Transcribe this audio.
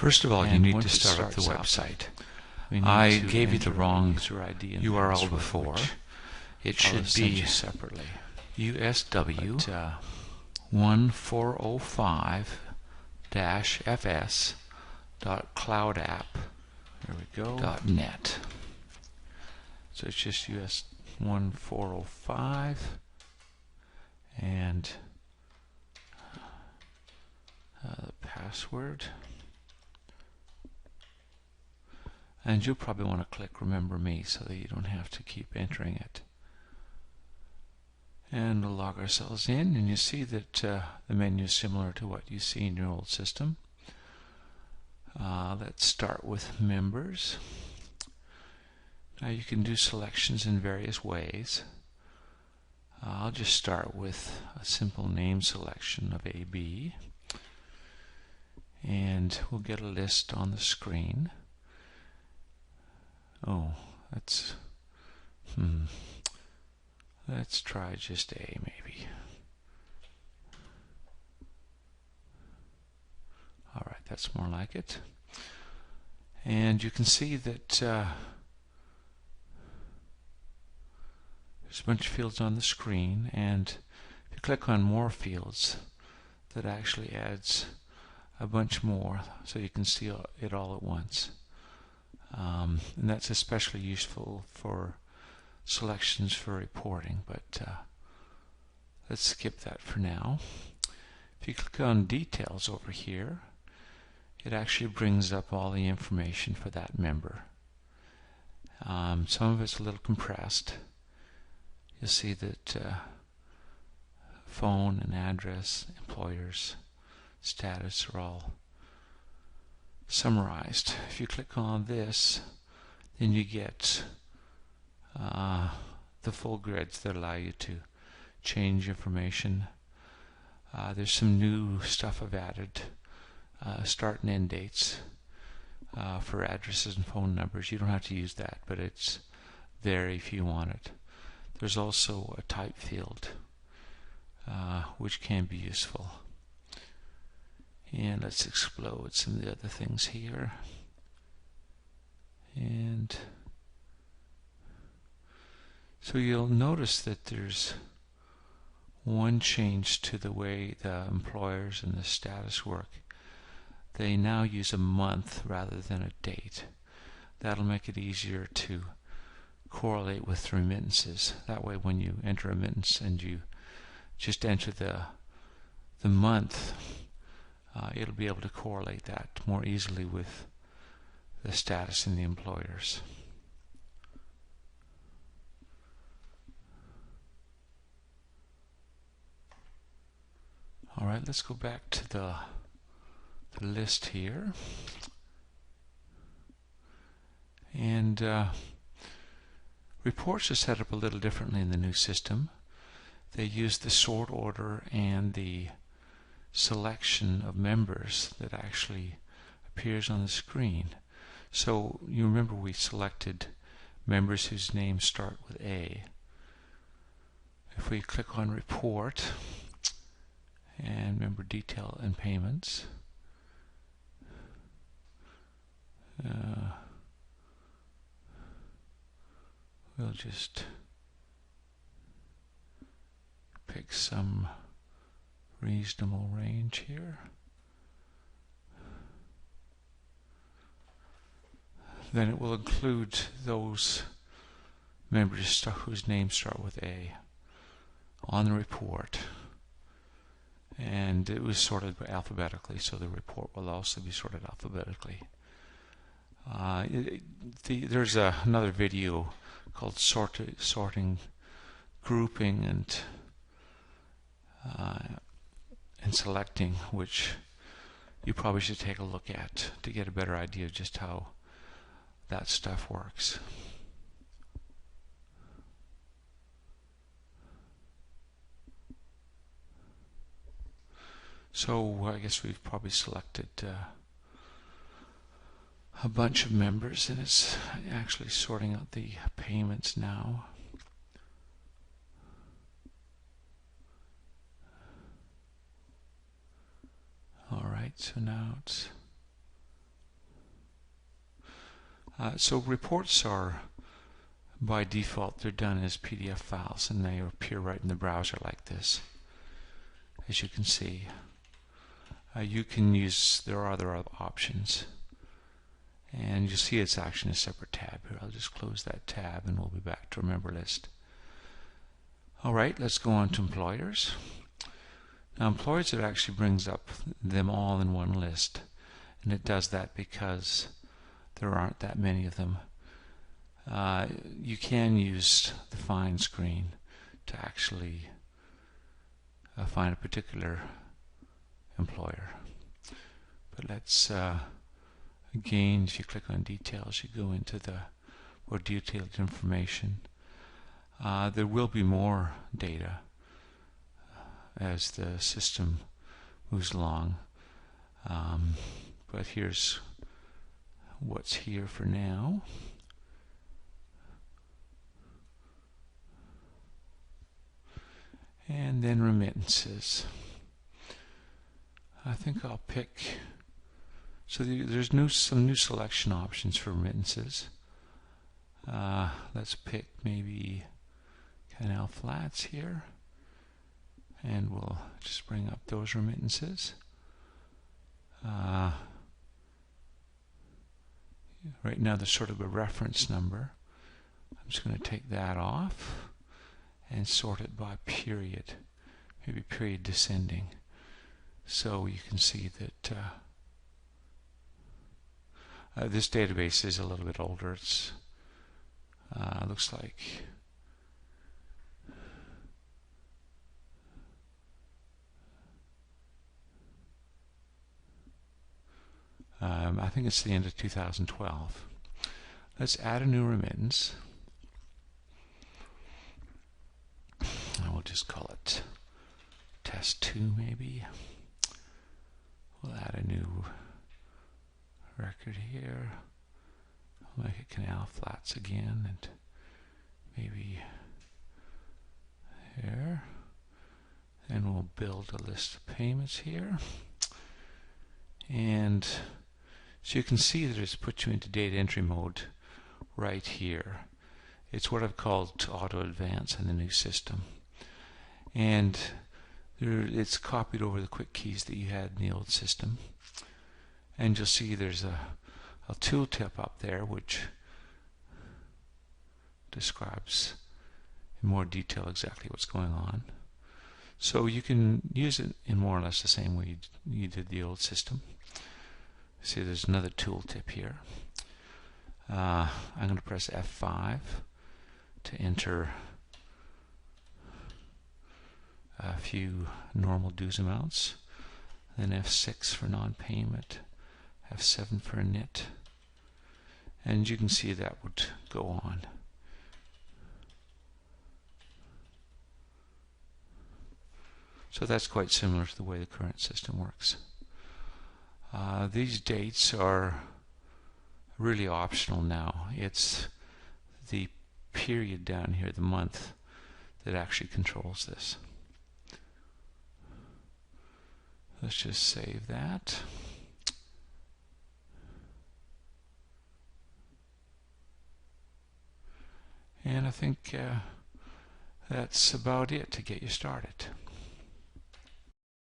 First of all, you need to start up the website. I gave you the wrong URL before. It should be separately. USW 1405-fs.cloudapp.net. So it's just US 1405 and the password. And you'll probably want to click Remember Me so that you don't have to keep entering it. And we'll log ourselves in, and you see that the menu is similar to what you see in your old system. Let's start with members. Now you can do selections in various ways. I'll just start with a simple name selection of AB, and we'll get a list on the screen. Oh, let's try just A maybe. Alright, that's more like it. And you can see that there's a bunch of fields on the screen, and if you click on more fields, that actually adds a bunch more so you can see it all at once. And that's especially useful for selections for reporting, but let's skip that for now. If you click on details over here, it actually brings up all the information for that member. Some of it's a little compressed. You'll see that phone and address, employers, status are all summarized. If you click on this, then you get the full grids that allow you to change information. There's some new stuff I've added. Start and end dates for addresses and phone numbers. You don't have to use that, but it's there if you want it. There's also a type field, which can be useful. And let's explode some of the other things here. And so you'll notice that there's one change to the way the employers and the status work. They now use a month rather than a date. That'll make it easier to correlate with remittances. That way when you enter a remittance and you just enter the month, it'll be able to correlate that more easily with the status in the employers. Alright, let's go back to the list here. And reports are set up a little differently in the new system. They use the sort order and the selection of members that actually appears on the screen. So you remember we selected members whose names start with A. If we click on Report and member detail and payments, we'll just pick some reasonable range here. Then it will include those members whose names start with A on the report. And it was sorted alphabetically, so the report will also be sorted alphabetically. There's another video called Sorting, Grouping, and Selecting, which you probably should take a look at to get a better idea of just how that stuff works. So I guess we've probably selected a bunch of members, and it's actually sorting out the payments now. Alright, so now it's So reports are, by default, they're done as PDF files, and they appear right in the browser like this, as you can see. You can use, there are other options, and you'll see it's actually in a separate tab here. I'll just close that tab and we'll be back to Remember List. Alright, let's go on to employers. Now employers, it actually brings up them all in one list, and it does that because there aren't that many of them. You can use the find screen to actually find a particular employer. But let's again, if you click on details, you go into the more detailed information. There will be more data as the system moves along, but here's what's here for now. And then remittances. I think I'll pick, so there's some new selection options for remittances. Let's pick maybe Canal Flats here, and we'll just bring up those remittances. Right now there's sort of a reference number. I'm just going to take that off and sort it by period, maybe period descending, so you can see that this database is a little bit older. It's looks like I think it's the end of 2012. Let's add a new remittance. And we'll just call it test 2 maybe. We'll add a new record here. I'll make it Canal Flats again, and maybe here. And we'll build a list of payments here. And so you can see that it's put you into data entry mode right here. It's what I've called auto advance in the new system. And it's copied over the quick keys that you had in the old system. And you'll see there's a tooltip up there which describes in more detail exactly what's going on. So you can use it in more or less the same way you did the old system. See, there's another tooltip here. I'm going to press F5 to enter a few normal dues amounts, then F6 for non-payment, F7 for a NIT, and you can see that would go on. So that's quite similar to the way the current system works. These dates are really optional now. It's the period down here, the month, that actually controls this. Let's just save that. And I think that's about it to get you started.